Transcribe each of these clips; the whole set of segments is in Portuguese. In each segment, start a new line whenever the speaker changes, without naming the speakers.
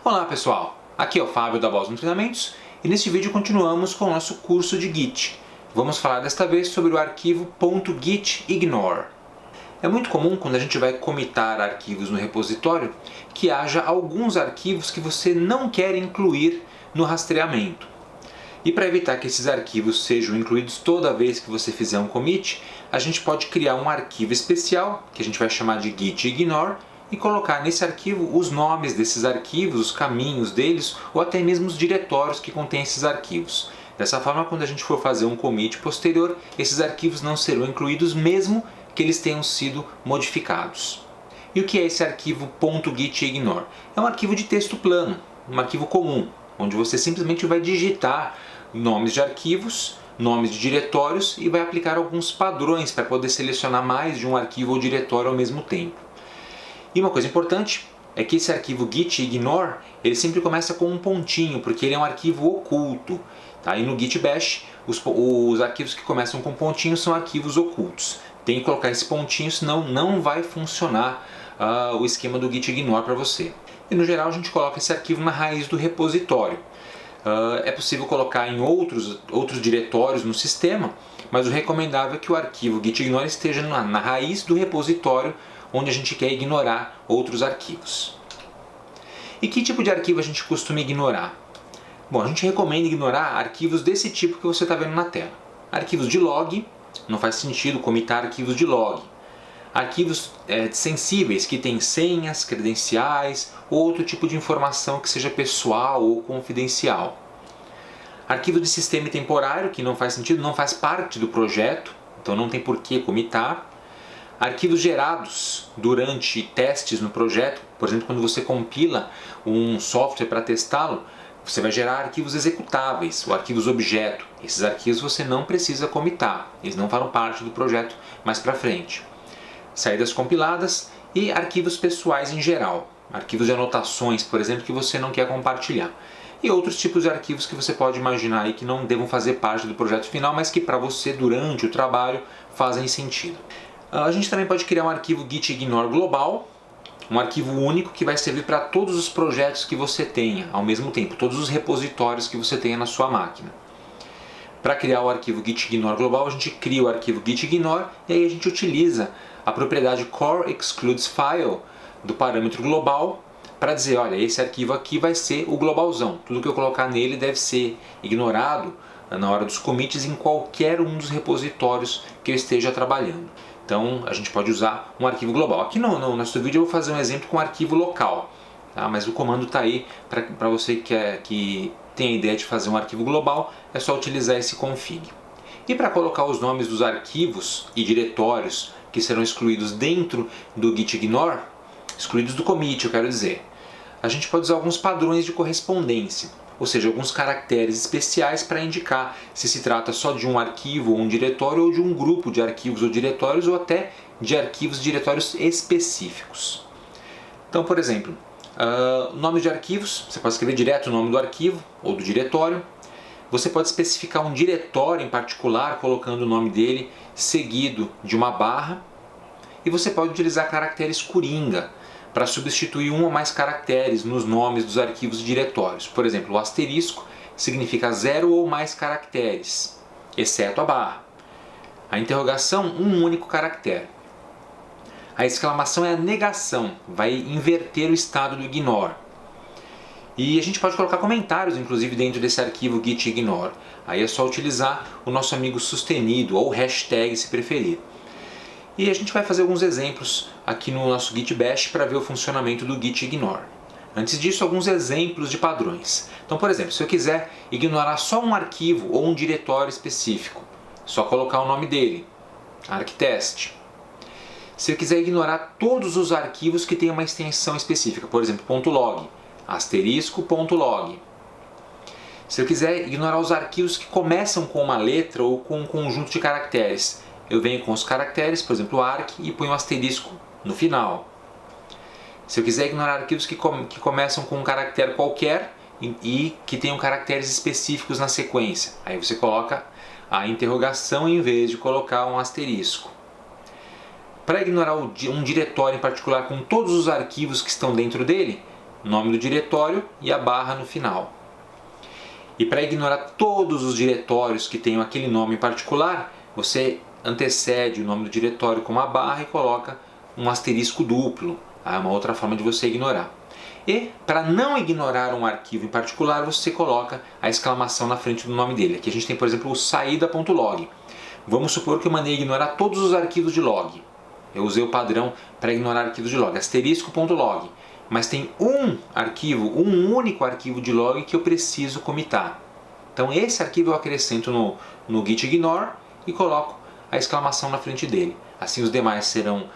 Olá pessoal, aqui é o Fábio da Boston Treinamentos e neste vídeo continuamos com o nosso curso de Git. Vamos falar desta vez sobre o arquivo .gitignore. É muito comum quando a gente vai commitar arquivos no repositório que haja alguns arquivos que você não quer incluir no rastreamento. E para evitar que esses arquivos sejam incluídos toda vez que você fizer um commit, a gente pode criar um arquivo especial, que a gente vai chamar de gitignore, e colocar nesse arquivo os nomes desses arquivos, os caminhos deles, ou até mesmo os diretórios que contêm esses arquivos. Dessa forma, quando a gente for fazer um commit posterior, esses arquivos não serão incluídos mesmo que eles tenham sido modificados. E o que é esse arquivo .gitignore? É um arquivo de texto plano, um arquivo comum, onde você simplesmente vai digitar nomes de arquivos, nomes de diretórios e vai aplicar alguns padrões para poder selecionar mais de um arquivo ou diretório ao mesmo tempo. E uma coisa importante é que esse arquivo gitignore, ele sempre começa com um pontinho, porque ele é um arquivo oculto. Tá? E no Git Bash, os arquivos que começam com pontinho são arquivos ocultos. Tem que colocar esse pontinho, senão não vai funcionar o esquema do gitignore para você. E no geral a gente coloca esse arquivo na raiz do repositório. É possível colocar em outros diretórios no sistema, mas o recomendável é que o arquivo gitignore esteja na raiz do repositório onde a gente quer ignorar outros arquivos. E que tipo de arquivo a gente costuma ignorar? Bom, a gente recomenda ignorar arquivos desse tipo que você está vendo na tela. Arquivos de log, não faz sentido commitar arquivos de log. Arquivos sensíveis que têm senhas, credenciais ou outro tipo de informação que seja pessoal ou confidencial. Arquivo de sistema temporário, que não faz sentido, não faz parte do projeto, então não tem por que commitar. Arquivos gerados durante testes no projeto, por exemplo, quando você compila um software para testá-lo, você vai gerar arquivos executáveis, ou arquivos objeto. Esses arquivos você não precisa commitar, eles não farão parte do projeto mais para frente. Saídas compiladas e arquivos pessoais em geral, arquivos de anotações, por exemplo, que você não quer compartilhar. E outros tipos de arquivos que você pode imaginar aí que não devam fazer parte do projeto final, mas que para você durante o trabalho fazem sentido. A gente também pode criar um arquivo gitignore global, um arquivo único que vai servir para todos os projetos que você tenha ao mesmo tempo, todos os repositórios que você tenha na sua máquina. Para criar o arquivo gitignore global, a gente cria o arquivo gitignore e aí a gente utiliza a propriedade core excludes file do parâmetro global para dizer, olha, esse arquivo aqui vai ser o globalzão, tudo que eu colocar nele deve ser ignorado na hora dos commits em qualquer um dos repositórios que eu esteja trabalhando. Então a gente pode usar um arquivo global. Aqui no nosso vídeo eu vou fazer um exemplo com um arquivo local, tá? Mas o comando está aí para você que tem a ideia de fazer um arquivo global, é só utilizar esse config. E para colocar os nomes dos arquivos e diretórios que serão excluídos dentro do gitignore, excluídos do commit, eu quero dizer, a gente pode usar alguns padrões de correspondência, ou seja, alguns caracteres especiais para indicar se se trata só de um arquivo ou um diretório ou de um grupo de arquivos ou diretórios ou até de arquivos e diretórios específicos. Então, por exemplo, nome de arquivos, você pode escrever direto o nome do arquivo ou do diretório. Você pode especificar um diretório em particular colocando o nome dele seguido de uma barra. E você pode utilizar caracteres coringa para substituir um ou mais caracteres nos nomes dos arquivos e diretórios. Por exemplo, o asterisco significa 0 ou mais caracteres, exceto a barra. A interrogação, um único caractere. A exclamação é a negação, vai inverter o estado do ignore. E a gente pode colocar comentários, inclusive, dentro desse arquivo gitignore. Aí é só utilizar o nosso amigo sustenido, ou hashtag se preferir. E a gente vai fazer alguns exemplos aqui no nosso Git Bash para ver o funcionamento do gitignore. Antes disso, alguns exemplos de padrões. Então, por exemplo, se eu quiser ignorar só um arquivo ou um diretório específico, só colocar o nome dele, arctest. Se eu quiser ignorar todos os arquivos que têm uma extensão específica, por exemplo, .log, asterisco .log. Se eu quiser ignorar os arquivos que começam com uma letra ou com um conjunto de caracteres, eu venho com os caracteres, por exemplo, arc, e ponho um asterisco no final. Se eu quiser ignorar arquivos que começam com um caractere qualquer e que tenham caracteres específicos na sequência, aí você coloca a interrogação em vez de colocar um asterisco. Para ignorar um diretório em particular com todos os arquivos que estão dentro dele, nome do diretório e a barra no final. E para ignorar todos os diretórios que tenham aquele nome em particular, você antecede o nome do diretório com uma barra e coloca um asterisco duplo. É uma outra forma de você ignorar. E para não ignorar um arquivo em particular, você coloca a exclamação na frente do nome dele. Aqui a gente tem, por exemplo, o saída.log. Vamos supor que eu mandei ignorar todos os arquivos de log. Eu usei o padrão para ignorar arquivos de log, asterisco.log. Mas tem um arquivo, um único arquivo de log que eu preciso comitar. Então esse arquivo eu acrescento no git ignore e coloco a exclamação na frente dele. Assim os demais serão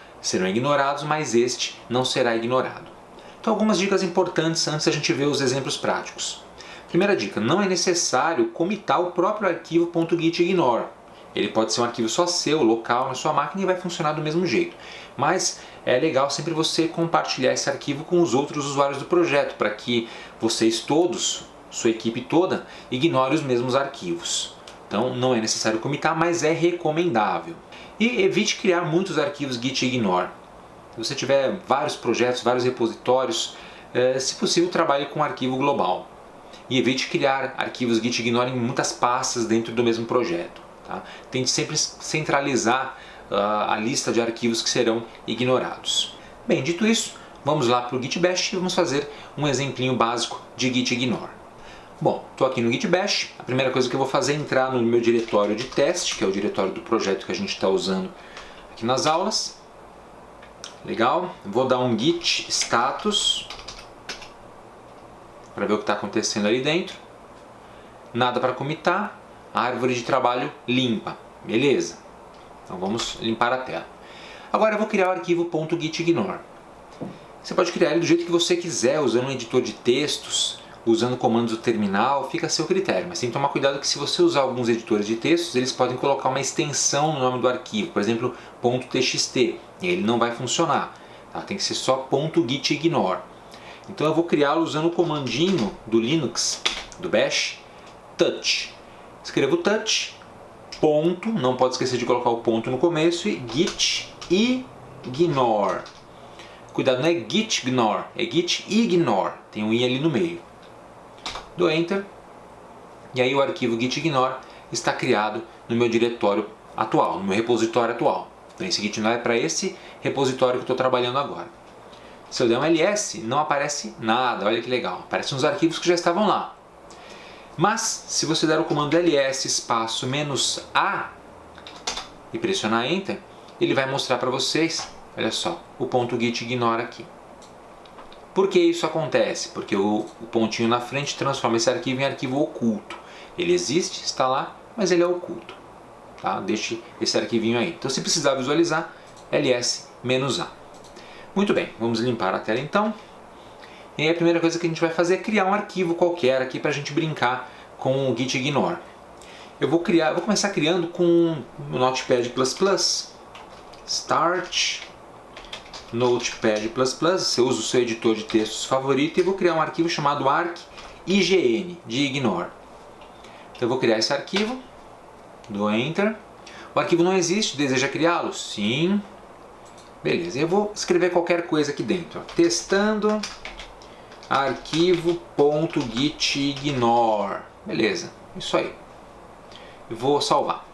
ignorados, mas este não será ignorado. Então algumas dicas importantes antes da gente ver os exemplos práticos. Primeira dica, não é necessário comitar o próprio arquivo .gitignore. Ele pode ser um arquivo só seu, local, na sua máquina e vai funcionar do mesmo jeito. Mas é legal sempre você compartilhar esse arquivo com os outros usuários do projeto, para que vocês todos, sua equipe toda, ignore os mesmos arquivos. Então não é necessário comitar, mas é recomendável. E evite criar muitos arquivos gitignore. Se você tiver vários projetos, vários repositórios, se possível trabalhe com um arquivo global. E evite criar arquivos gitignore em muitas pastas dentro do mesmo projeto. Tá? Tente sempre centralizar a lista de arquivos que serão ignorados. Bem, dito isso, vamos lá para o Git Bash e vamos fazer um exemplinho básico de gitignore. Bom, estou aqui no Git Bash. A primeira coisa que eu vou fazer é entrar no meu diretório de teste, que é o diretório do projeto que a gente está usando aqui nas aulas. Legal, vou dar um git status para ver o que está acontecendo ali dentro. Nada para comitar, a árvore de trabalho limpa, beleza. Então vamos limpar a tela. Agora eu vou criar o arquivo .gitignore. Você pode criar ele do jeito que você quiser, usando um editor de textos, usando comandos do terminal, fica a seu critério. Mas tem que tomar cuidado que se você usar alguns editores de textos, eles podem colocar uma extensão no nome do arquivo, por exemplo, .txt, e ele não vai funcionar. Tá? Tem que ser só .gitignore. Então eu vou criá-lo usando o comandinho do Linux, do Bash, touch. Escrevo touch, ponto, não pode esquecer de colocar o ponto no começo, e git ignore. Cuidado, não é git ignore, é git ignore, tem um i ali no meio. Dou enter, e aí o arquivo gitignore está criado no meu diretório atual, no meu repositório atual. Então esse gitignore é para esse repositório que eu estou trabalhando agora. Se eu der um ls, não aparece nada, olha que legal, aparecem os arquivos que já estavam lá. Mas, se você der o comando ls espaço -a e pressionar enter, ele vai mostrar para vocês, olha só, o .gitignore aqui. Por que isso acontece? Porque o pontinho na frente transforma esse arquivo em arquivo oculto. Ele existe, está lá, mas ele é oculto. Tá? Deixe esse arquivinho aí. Então, se precisar visualizar, ls-a. Muito bem, vamos limpar a tela então. E aí a primeira coisa que a gente vai fazer é criar um arquivo qualquer aqui para a gente brincar com o gitignore. Eu vou começar criando com o Notepad++, Start, Notepad++, você usa o seu editor de textos favorito, e eu vou criar um arquivo chamado arc-ign, de ignore. Então eu vou criar esse arquivo, dou Enter. O arquivo não existe, deseja criá-lo? Sim. Beleza, eu vou escrever qualquer coisa aqui dentro. Testando arquivo.gitignore. Beleza, isso aí. Eu vou salvar.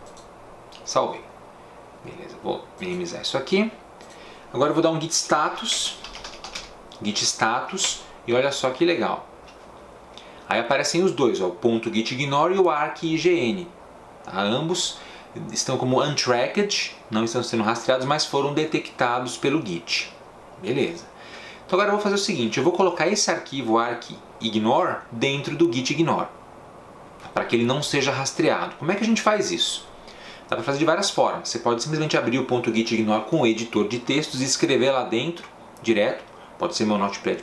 Salvei. Beleza, vou minimizar isso aqui. Agora eu vou dar um git status. Git status. E olha só que legal. Aí aparecem os dois, ó, o .gitignore e o arc-ign. Tá? Ambos estão como untracked, não estão sendo rastreados, mas foram detectados pelo Git. Beleza. Então agora eu vou fazer o seguinte, eu vou colocar esse arquivo arc-ignore dentro do gitignore, para que ele não seja rastreado. Como é que a gente faz isso? Dá para fazer de várias formas. Você pode simplesmente abrir o .gitignore com o editor de textos e escrever lá dentro, direto. Pode ser meu Notepad++,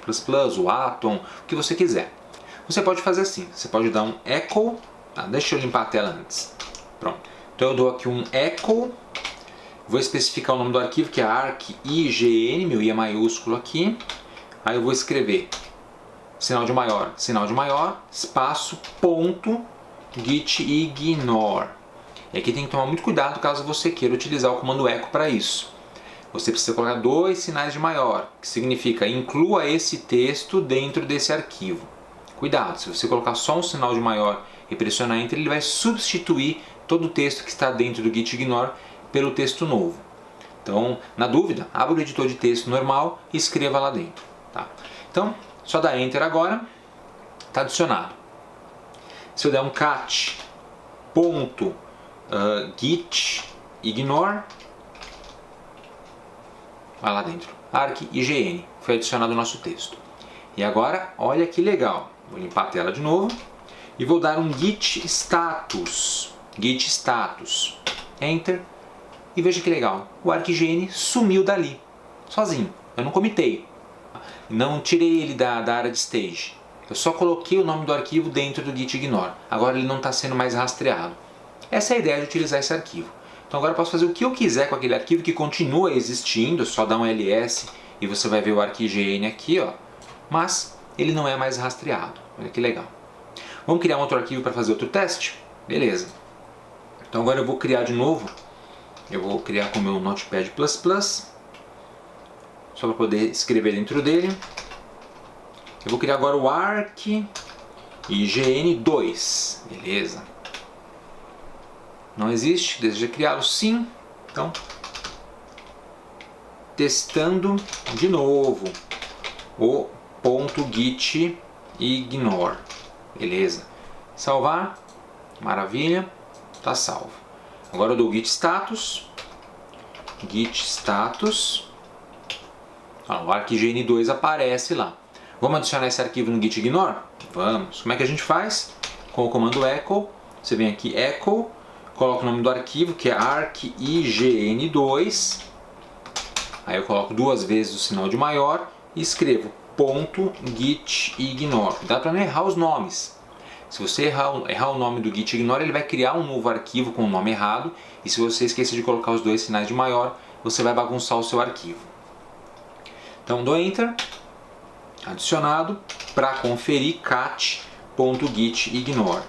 o Atom, o que você quiser. Você pode fazer assim, você pode dar um echo, deixa eu limpar a tela antes. Pronto. Então eu dou aqui um echo, vou especificar o nome do arquivo, que é arc-ign, meu i é maiúsculo aqui. Aí eu vou escrever sinal de maior, espaço, ponto, gitignore. E aqui tem que tomar muito cuidado caso você queira utilizar o comando echo para isso. você precisa colocar 2 sinais de maior, que significa inclua esse texto dentro desse arquivo. Cuidado, se você colocar só um sinal de maior e pressionar Enter, ele vai substituir todo o texto que está dentro do gitignore pelo texto novo. Então, na dúvida, abra o editor de texto normal e escreva lá dentro. Tá? Então, só dá Enter agora, está adicionado. Se eu der um cat ponto git ignore, vai lá dentro, arc-ign, foi adicionado o nosso texto. E agora, olha que legal, vou limpar a tela de novo e vou dar um git status, enter, e veja que legal, o arc-ign sumiu dali, sozinho, eu não comitei, não tirei ele da área de stage, eu só coloquei o nome do arquivo dentro do gitignore, agora ele não está sendo mais rastreado. Essa é a ideia de utilizar esse arquivo. Então agora eu posso fazer o que eu quiser com aquele arquivo que continua existindo, só dá um ls e você vai ver o arc-ign aqui, ó, mas ele não é mais rastreado. Olha que legal. Vamos criar um outro arquivo para fazer outro teste? Beleza. Então agora eu vou criar de novo, eu vou criar com o meu Notepad++, só para poder escrever dentro dele. Eu vou criar agora o arc-ign2, beleza. Não existe, deseja criá-lo? Sim. Então, testando de novo o .git ignore. Beleza. Salvar. Maravilha. Está salvo. Agora eu dou git status. O arc-ign2 aparece lá. Vamos adicionar esse arquivo no git ignore? Vamos. Como é que a gente faz? Com o comando echo. Você vem aqui, echo. Coloco o nome do arquivo, que é arc-ign2. Aí eu coloco 2 vezes o sinal de maior e escrevo .git ignore. Dá para não errar os nomes. Se você errar o nome do git ignore, ele vai criar um novo arquivo com o nome errado. E se você esquecer de colocar os 2 sinais de maior, você vai bagunçar o seu arquivo. Então dou Enter. Adicionado. Para conferir, cat.git ignore.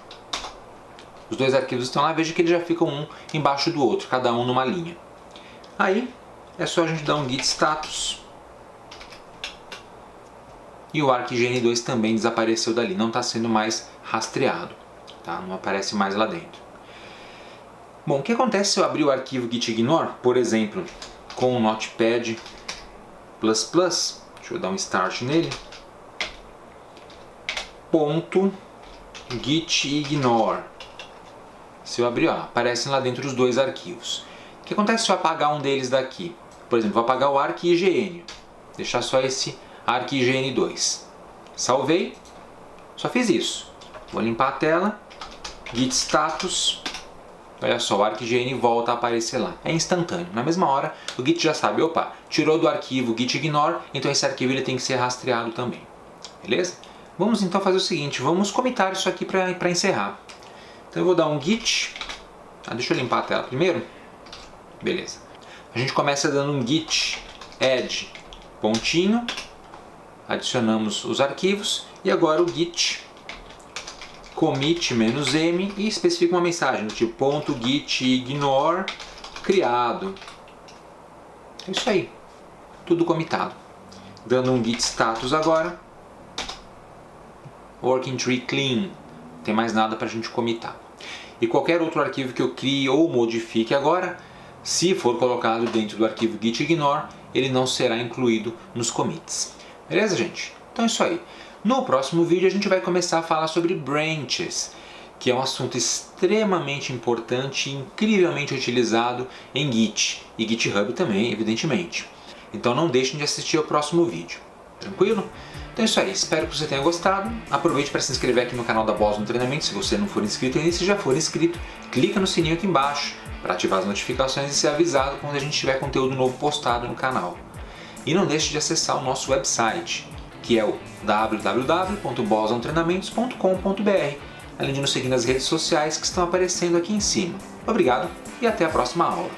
Os 2 arquivos estão lá, veja que eles já ficam um embaixo do outro, cada um numa linha. Aí é só a gente dar um git status e o arc-ign2 também desapareceu dali, não está sendo mais rastreado, tá? Não aparece mais lá dentro. Bom, o que acontece se eu abrir o arquivo gitignore, por exemplo, com o Notepad++, deixa eu dar um start nele, .gitignore. Se eu abrir, ó, aparecem lá dentro os 2 arquivos. O que acontece se eu apagar um deles daqui? Por exemplo, vou apagar o arc-ign, deixar só esse arc-ign2. Salvei, só fiz isso. Vou limpar a tela, git status, olha só, o arc-ign volta a aparecer lá. É instantâneo, na mesma hora o Git já sabe, opa, tirou do arquivo gitignore, então esse arquivo ele tem que ser rastreado também. Beleza? Vamos então fazer o seguinte, vamos comitar isso aqui para encerrar. Então eu vou dar um git, deixa eu limpar a tela primeiro, beleza. A gente começa dando um git add pontinho, adicionamos os arquivos e agora o git commit -m e especifica uma mensagem do tipo .git ignore criado. É isso aí, tudo comitado. Dando um git status agora, working tree clean. Não tem mais nada para a gente comitar. E qualquer outro arquivo que eu crie ou modifique agora, se for colocado dentro do arquivo git ignore, ele não será incluído nos commits. Beleza, gente? Então é isso aí. No próximo vídeo a gente vai começar a falar sobre branches, que é um assunto extremamente importante e incrivelmente utilizado em Git e GitHub também, evidentemente. Então não deixem de assistir ao próximo vídeo. Tranquilo? Então é isso aí, espero que você tenha gostado. Aproveite para se inscrever aqui no canal da Boss no Treinamento, se você não for inscrito ainda. Se já for inscrito, clica no sininho aqui embaixo para ativar as notificações e ser avisado quando a gente tiver conteúdo novo postado no canal. E não deixe de acessar o nosso website, que é o www.bossontreinamentos.com.br, além de nos seguir nas redes sociais que estão aparecendo aqui em cima. Obrigado e até a próxima aula.